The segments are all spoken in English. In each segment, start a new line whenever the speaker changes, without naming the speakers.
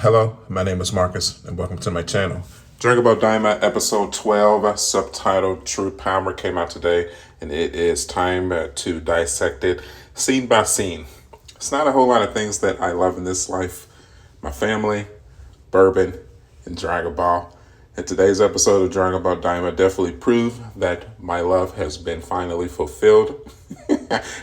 Hello, my name is Marcus, and welcome to my channel. Dragon Ball Daima episode 12, subtitled True Power, came out today, and it is time to dissect it scene by scene. It's not a whole lot of things that I love in this life. My family, bourbon, and Dragon Ball. And today's episode of Dragon Ball Daima definitely proved that my love has been finally fulfilled.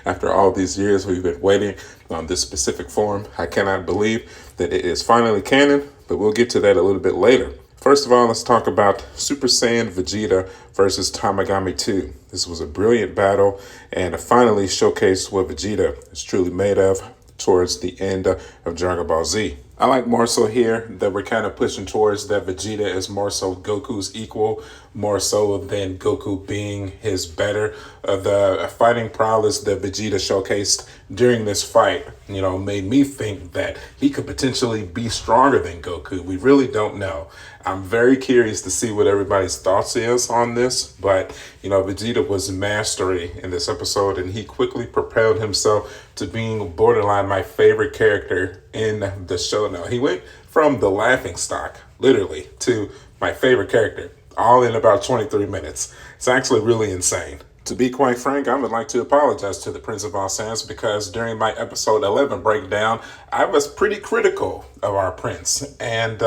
After all these years, we've been waiting on this specific form. I cannot believe that it is finally canon, but we'll get to that a little bit later. First of all, let's talk about Super Saiyan Vegeta versus Tamagami 2. This was a brilliant battle, and it finally showcased what Vegeta is truly made of towards the end of Dragon Ball Z. I like more so here that we're kind of pushing towards that Vegeta is more so Goku's equal, more so than Goku being his better. The fighting prowess that Vegeta showcased during this fight, made me think that he could potentially be stronger than Goku. We really don't know. I'm very curious to see what everybody's thoughts is on this, but Vegeta was mastery in this episode, and he quickly propelled himself to being borderline my favorite character in the show. Now he went from the laughing stock, literally, to my favorite character, all in about 23 minutes. It's actually really insane. To be quite frank, I would like to apologize to the Prince of All Saiyans because during my episode 11 breakdown, I was pretty critical of our Prince. And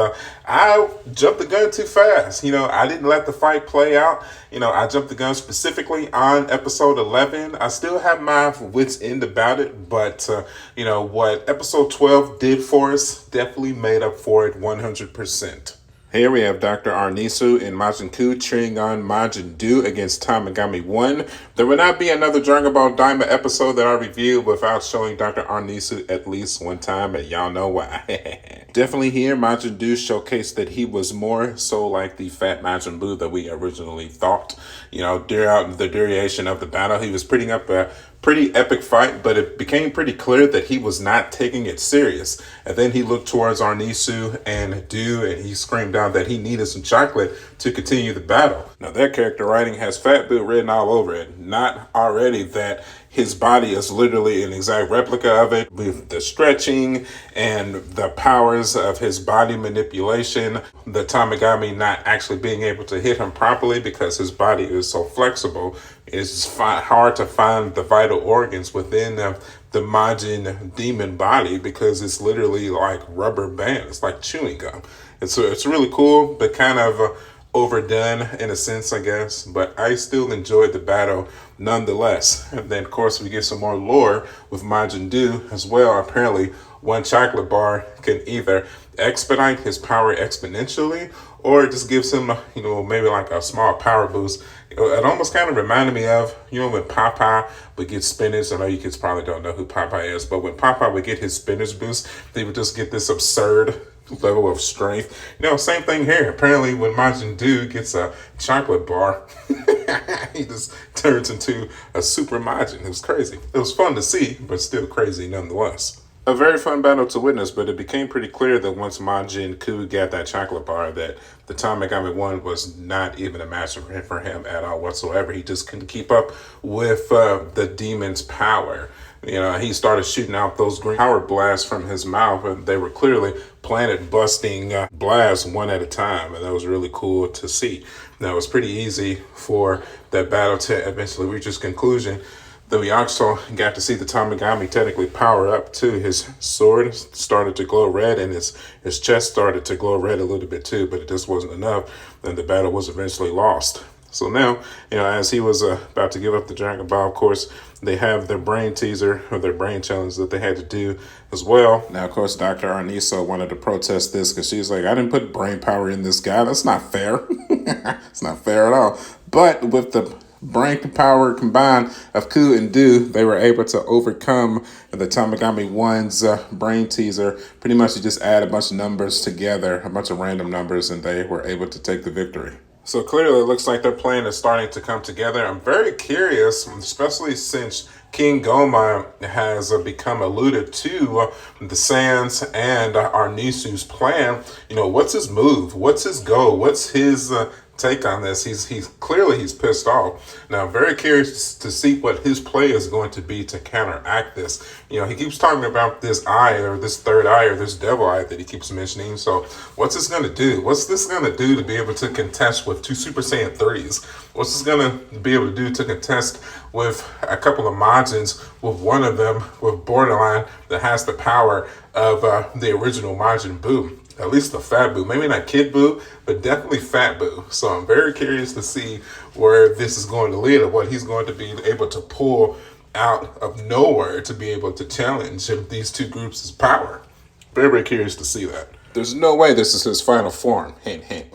I jumped the gun too fast. I didn't let the fight play out. I jumped the gun specifically on episode 11. I still have my wits end about it. But, what episode 12 did for us definitely made up for it 100%. Here we have Dr. Arnisu and Majin Ku cheering on Majin Du against Tamagami 1. There will not be another Dragon Ball Daima episode that I review without showing Dr. Arnisu at least one time, and y'all know why. Definitely here, Majin Du showcased that he was more so like the fat Majin Buu that we originally thought. Throughout the duration of the battle, he was putting up a pretty epic fight, but it became pretty clear that he was not taking it serious. And then he looked towards Arnisu and Du, and he screamed out that he needed some chocolate to continue the battle. Now, their character writing has Fat Buu written all over it. Not already that his body is literally an exact replica of it, with the stretching and the powers of his body manipulation, the Tamagami not actually being able to hit him properly because his body is so flexible. It's hard to find the vital organs within the Majin demon body because it's literally like rubber band. It's like chewing gum. It's really cool, but kind of overdone in a sense, I guess. But I still enjoyed the battle nonetheless. And then, of course, we get some more lore with Majin Du as well. Apparently, one chocolate bar can either expedite his power exponentially or it just gives him, maybe like a small power boost. It almost kind of reminded me of, when Popeye would get spinach. I know you kids probably don't know who Popeye is, but when Popeye would get his spinach boost, they would just get this absurd level of strength. Same thing here. Apparently, when Majin Du gets a chocolate bar, he just turns into a super Majin. It was crazy. It was fun to see, but still crazy nonetheless. A very fun battle to witness, but it became pretty clear that once Majin Ku got that chocolate bar, that the Tamagami 1 was not even a match for him at all whatsoever. He just couldn't keep up with the demon's power. He started shooting out those green power blasts from his mouth, and they were clearly planet-busting blasts one at a time, and that was really cool to see. Now, it was pretty easy for that battle to eventually reach its conclusion. Though we also got to see the Tamagami technically power up too. His sword started to glow red and his chest started to glow red a little bit too, but it just wasn't enough. Then the battle was eventually lost. So now, as he was about to give up the Dragon Ball, of course, they have their brain teaser or their brain challenge that they had to do as well. Now, of course, Dr. Arniso wanted to protest this because she's like, I didn't put brain power in this guy. That's not fair. It's not fair at all. But with the brain power combined of Ku and Du, they were able to overcome the Tamagami 1's brain teaser. Pretty much you just add a bunch of numbers together, a bunch of random numbers, and they were able to take the victory. So clearly it looks like their plan is starting to come together. I'm very curious, especially since King Goma has become alluded to the Saiyans and Arnisu's plan. What's his move? What's his goal? What's his take on this. He's clearly he's pissed off. Now, I'm very curious to see what his play is going to be to counteract this. You know, he keeps talking about this eye or this third eye or this devil eye that he keeps mentioning. So what's this going to do? What's this going to do to be able to contest with two Super Saiyan 3s? What's this going to be able to do to contest with a couple of Majins, with one of them with borderline that has the power of the original Majin Buu? At least the Fat Buu. Maybe not Kid Buu, but definitely Fat Buu. So I'm very curious to see where this is going to lead, or what he's going to be able to pull out of nowhere to be able to challenge these two groups' power. Very, very curious to see that. There's no way this is his final form. Hint, hint.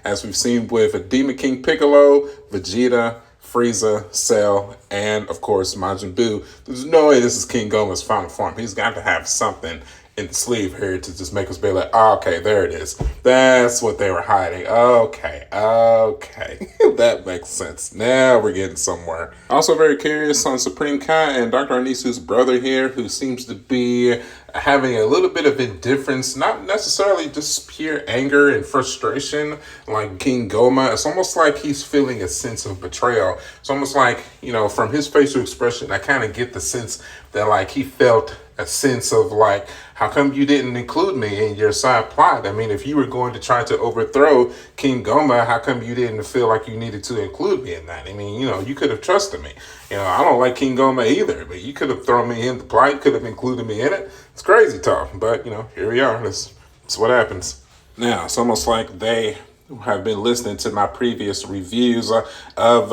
As we've seen with Daima King Piccolo, Vegeta, Frieza, Cell, and of course Majin Buu, there's no way this is King Goma's final form. He's got to have something in the sleeve here to just make us be like, oh, okay, there it is. That's what they were hiding. Okay. That makes sense. Now we're getting somewhere. Also very curious on Supreme Kai and Dr. Anisu's brother here, who seems to be having a little bit of indifference, not necessarily just pure anger and frustration like King Goma. It's almost like he's feeling a sense of betrayal. It's almost like, you know, from his facial expression, I kind of get the sense that like he felt a sense of like, how come you didn't include me in your side plot? I mean, if you were going to try to overthrow King Goma, how come you didn't feel like you needed to include me in that? I mean, you know, you could have trusted me. You know, I don't like King Goma either, but you could have thrown me in the plot. You could have included me in it. It's crazy talk, but you know, here we are. That's what happens. Now, it's almost like they have been listening to my previous reviews of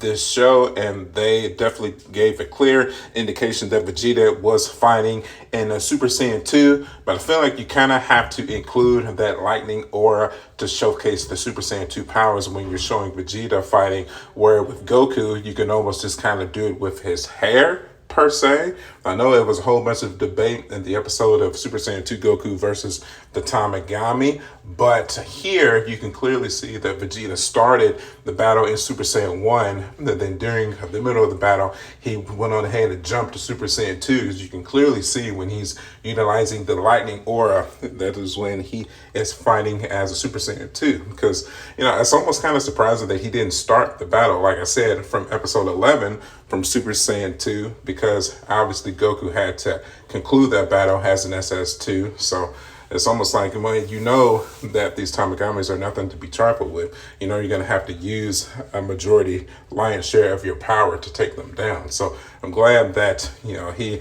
this show, and they definitely gave a clear indication that Vegeta was fighting in a Super Saiyan 2, but I feel like you kind of have to include that lightning aura to showcase the Super Saiyan 2 powers when you're showing Vegeta fighting, where with Goku, you can almost just kind of do it with his hair, per se. I know there was a whole bunch of debate in the episode of Super Saiyan 2 Goku versus the Tamagami, but here you can clearly see that Vegeta started the battle in Super Saiyan 1, and then during the middle of the battle, he went on ahead and jumped to Super Saiyan 2, as you can clearly see when he's utilizing the lightning aura. That is when he is fighting as a Super Saiyan 2, because, you know, it's almost kind of surprising that he didn't start the battle, like I said, from episode 11 from Super Saiyan 2, because obviously Goku had to conclude that battle as an SS2. So it's almost like when you know that these Tamagamis are nothing to be trifled with, you know you're going to have to use a majority lion's share of your power to take them down. So I'm glad that, you know, he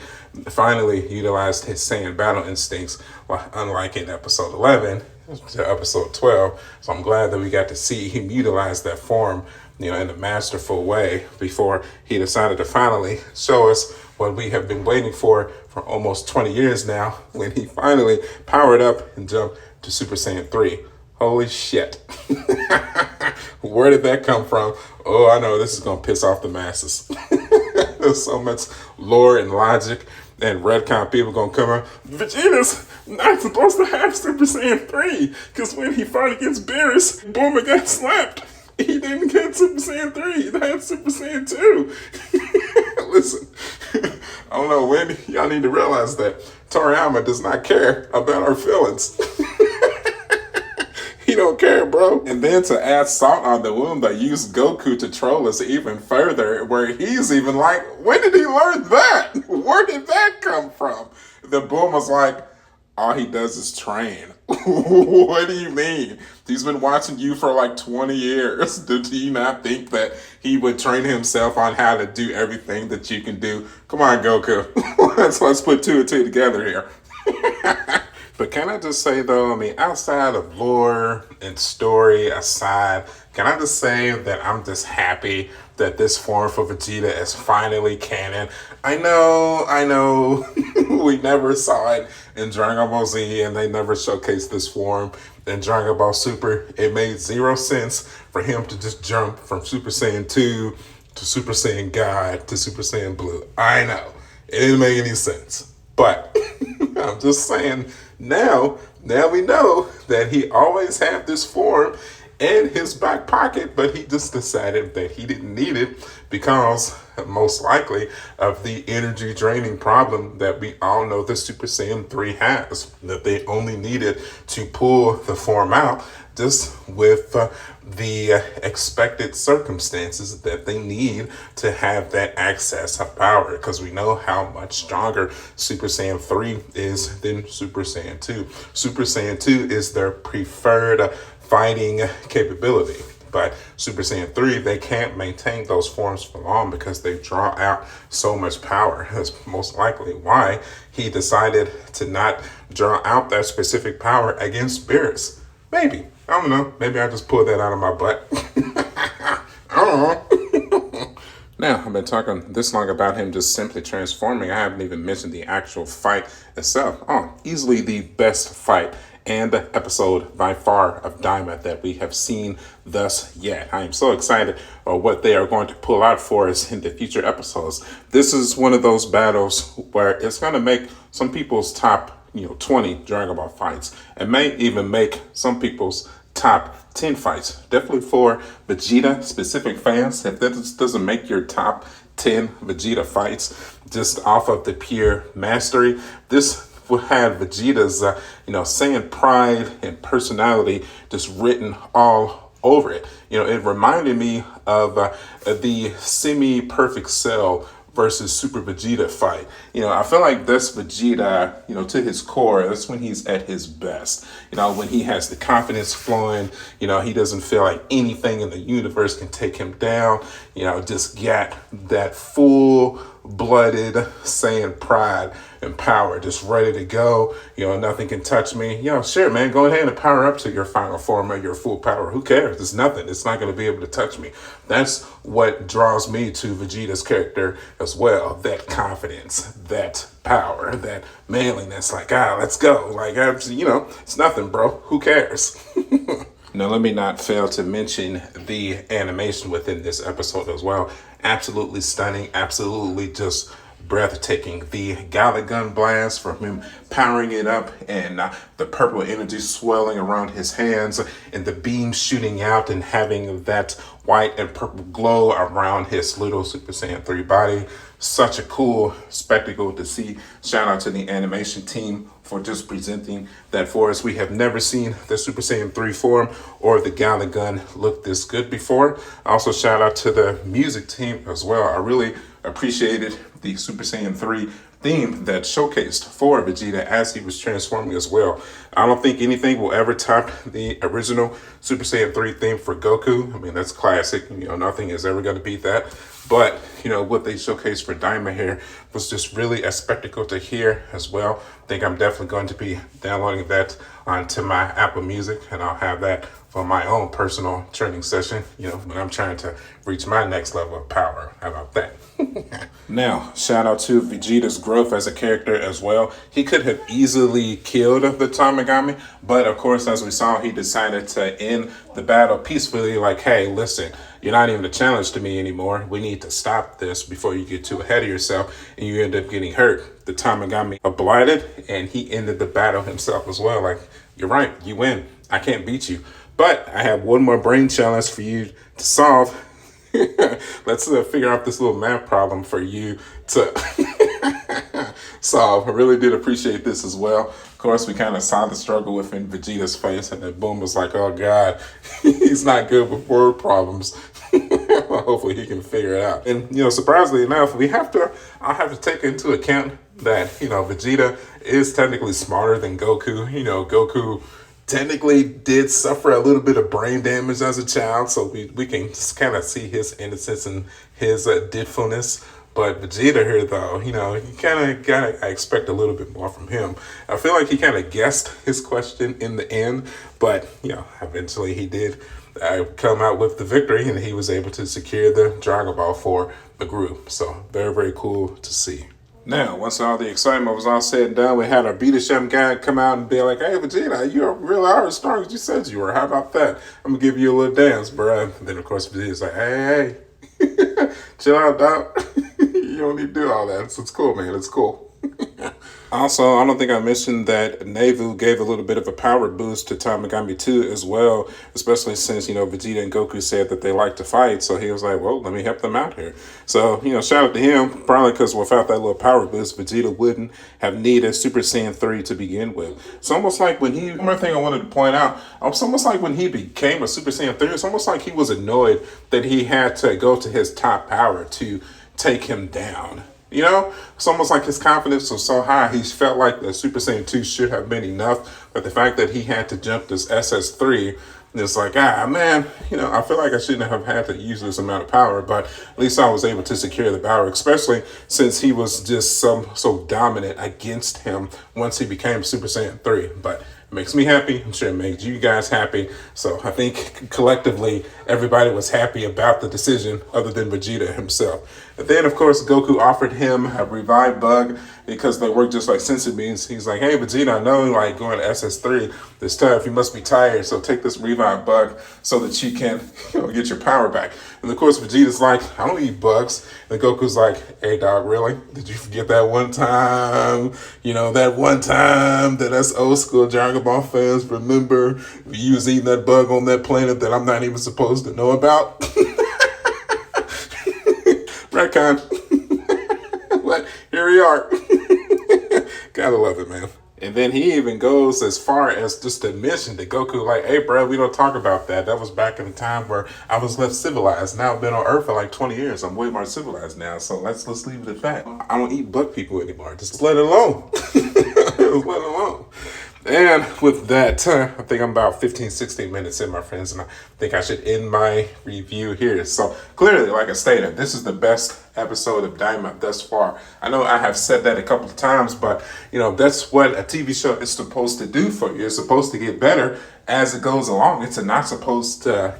finally utilized his Saiyan battle instincts, unlike in episode 11 to episode 12. So I'm glad that we got to see him utilize that form, you know, in a masterful way before he decided to finally show us what we have been waiting for almost 20 years now, when he finally powered up and jumped to Super Saiyan 3. Holy shit. Where did that come from? Oh, I know this is going to piss off the masses. There's so much lore and logic, and Redcon people going to come out, Vegeta's not supposed to have Super Saiyan 3, because when he fought against Beerus, Bulma got slapped. He didn't get Super Saiyan 3. He had Super Saiyan 2. Listen, I don't know when y'all need to realize that Toriyama does not care about our feelings. He don't care, bro. And then to add salt on the wound, they used Goku to troll us even further, where he's even like, when did he learn that? Where did that come from? The Boom was like, all he does is train. What do you mean? He's been watching you for like 20 years. Did he not think that he would train himself on how to do everything that you can do? Come on, Goku. let's put two and two together here. But can I just say though, I mean, outside of lore and story aside, can I just say that I'm just happy that this form for Vegeta is finally canon. I know, we never saw it in Dragon Ball Z, and they never showcased this form in Dragon Ball Super. It made zero sense for him to just jump from Super Saiyan 2 to Super Saiyan God to Super Saiyan Blue. I know, it didn't make any sense. But I'm just saying, now we know that he always had this form in his back pocket, but he just decided that he didn't need it because most likely of the energy draining problem that we all know the Super Saiyan 3 has, that they only needed to pull the form out just with the expected circumstances that they need to have that access of power, because we know how much stronger Super Saiyan 3 is than Super Saiyan 2. Super Saiyan 2 is their preferred fighting capability. But Super Saiyan 3, they can't maintain those forms for long because they draw out so much power. That's most likely why he decided to not draw out that specific power against spirits. Maybe. I don't know. Maybe I just pulled that out of my butt. I don't know. Now, I've been talking this long about him just simply transforming. I haven't even mentioned the actual fight itself. Oh, easily the best fight and episode by far of Daima that we have seen thus yet. I am so excited for what they are going to pull out for us in the future episodes. This is one of those battles where it's going to make some people's top 20 Dragon Ball fights. It may even make some people's top 10 fights. Definitely for Vegeta specific fans, if that doesn't make your top 10 Vegeta fights just off of the pure mastery, this will have Vegeta's, Saiyan pride and personality just written all over it. It reminded me of the semi-perfect Cell versus Super Vegeta fight. I feel like this Vegeta, to his core, that's when he's at his best. When he has the confidence flowing, he doesn't feel like anything in the universe can take him down, just got that full-blooded Saiyan pride and power, just ready to go. Nothing can touch me. Sure, man, go ahead and power up to your final form or your full power. Who cares? It's nothing. It's not going to be able to touch me. That's what draws me to Vegeta's character as well. That confidence, that power, that manliness. Like, let's go. Like, it's nothing, bro. Who cares? Now, let me not fail to mention the animation within this episode as well. Absolutely stunning. Absolutely just breathtaking. The Gala Gun blast from him powering it up and the purple energy swelling around his hands and the beam shooting out and having that white and purple glow around his little Super Saiyan 3 body. Such a cool spectacle to see. Shout out to the animation team for just presenting that for us. We have never seen the Super Saiyan 3 form or the Gala Gun look this good before. Also, shout out to the music team as well. I really appreciated the Super Saiyan 3 theme that showcased for Vegeta as he was transforming as well. I don't think anything will ever top the original Super Saiyan 3 theme for Goku. I mean, that's classic. Nothing is ever going to beat that. But, what they showcased for Daima here was just really a spectacle to hear as well. I think I'm definitely going to be downloading that onto my Apple Music, and I'll have that for my own personal training session, when I'm trying to reach my next level of power. How about that? Now, shout out to Vegeta's growth as a character as well. He could have easily killed the Tamagami, but of course, as we saw, he decided to end the battle peacefully. Like, hey, listen, you're not even a challenge to me anymore. We need to stop this before you get too ahead of yourself and you end up getting hurt. The Tamagami obliged, and he ended the battle himself as well. Like, you're right, you win. I can't beat you. But I have one more brain challenge for you to solve. Let's figure out this little math problem for you to solve. I really did appreciate this as well. Of course, we kind of saw the struggle within Vegeta's face, and then Boom was like, oh God, he's not good with word problems. Hopefully he can figure it out. And, surprisingly enough, I'll have to take into account that, Vegeta is technically smarter than Goku. Goku technically did suffer a little bit of brain damage as a child, so we can just kind of see his innocence and his didfulness. But Vegeta here, though, you kind of gotta expect a little bit more from him. I feel like he kind of guessed his question in the end, but eventually he did come out with the victory, and he was able to secure the Dragon Ball for the group. So very, very cool to see. Now, once all the excitement was all said and done, we had our Beat-a-Shem guy come out and be like, hey, Vegeta, you really are as strong as you said you were. How about that? I'm going to give you a little dance, bro. And then, of course, Vegeta's like, hey, chill out, dog. You don't need to do all that. So it's cool, man. It's cool. Also, I don't think I mentioned that Nevu gave a little bit of a power boost to Tamagami 2 as well, especially since, Vegeta and Goku said that they like to fight. So he was like, well, let me help them out here. So, shout out to him, probably because without that little power boost, Vegeta wouldn't have needed Super Saiyan 3 to begin with. It's almost like when one more thing I wanted to point out, it's almost like when he became a Super Saiyan 3, it's almost like he was annoyed that he had to go to his top power to take him down. It's almost like his confidence was so high, he felt like the Super Saiyan 2 should have been enough. But the fact that he had to jump this SS3, it's like, man, I feel like I shouldn't have had to use this amount of power, but at least I was able to secure the power, especially since he was just so dominant against him once he became Super Saiyan 3. But it makes me happy. I'm sure it makes you guys happy. So I think collectively, everybody was happy about the decision other than Vegeta himself. And then, of course, Goku offered him a revive bug because they work just like senzu beans. He's like, hey, Vegeta, I know going to SS3 this tough. You must be tired. So take this revive bug so that you can get your power back. And of course, Vegeta's like, I don't eat bugs. And Goku's like, hey, dog, really? Did you forget that one time? That one time that us old school Dragon Ball fans remember you was eating that bug on that planet that I'm not even supposed to know about? Retcon. But here we are. Gotta love it, man. And then he even goes as far as just to mention to Goku, like, hey, bro, we don't talk about that. That was back in the time where I was less civilized. Now I've been on Earth for like 20 years. I'm way more civilized now. So let's leave it at that. I don't eat bug people anymore. Just let it alone. Just let it alone. And with that, I think I'm about 15, 16 minutes in, my friends, and I think I should end my review here. So clearly, like I stated, this is the best episode of Daima thus far. I know I have said that a couple of times, but that's what a TV show is supposed to do for you. It's supposed to get better as it goes along. It's not supposed to,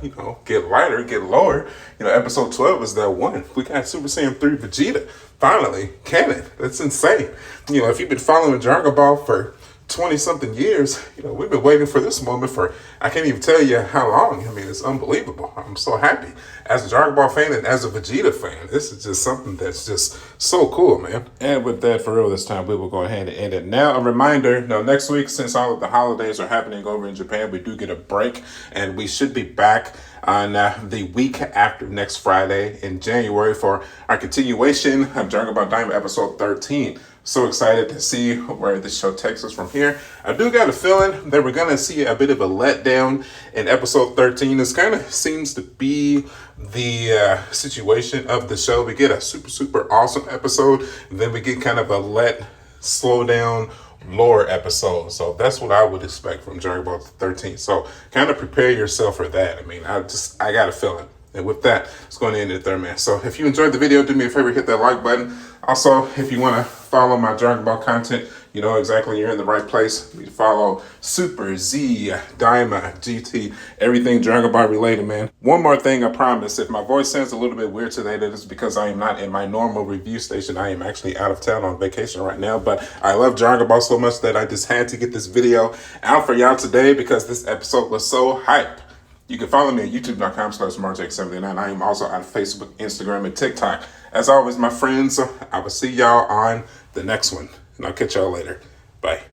get lighter, get lower. Episode 12 is that one. We got Super Saiyan 3 Vegeta, finally, canon. That's insane. If you've been following Dragon Ball for 20-something years, we've been waiting for this moment for, I can't even tell you how long. I mean, it's unbelievable. I'm so happy. As a Dragon Ball fan and as a Vegeta fan, this is just something that's just so cool, man. And with that, for real, this time, we will go ahead and end it. Now, a reminder, next week, since all of the holidays are happening over in Japan, we do get a break, and we should be back on the week after next Friday in January for our continuation of Dragon Ball Daima episode 13. So excited to see where this show takes us from here. I do got a feeling that we're going to see a bit of a letdown in episode 13. This kind of seems to be the situation of the show. We get a super, super awesome episode, and then we get kind of a slow down, lower episode. So that's what I would expect from Dragon Ball 13. So kind of prepare yourself for that. I mean, I got a feeling. And with that, it's going to end it there, man. So if you enjoyed the video, do me a favor, hit that like button. Also, if you want to follow my Dragon Ball content, you know exactly you're in the right place. You follow Super, Z, Daima, GT, everything Dragon Ball related, man. One more thing, I promise. If my voice sounds a little bit weird today, that is because I am not in my normal review station. I am actually out of town on vacation right now, but I love Dragon Ball so much that I just had to get this video out for y'all today because this episode was so hype. You can follow me at youtube.com/marjake79. I am also on Facebook, Instagram, and TikTok. As always, my friends, I will see y'all on the next one, and I'll catch y'all later. Bye.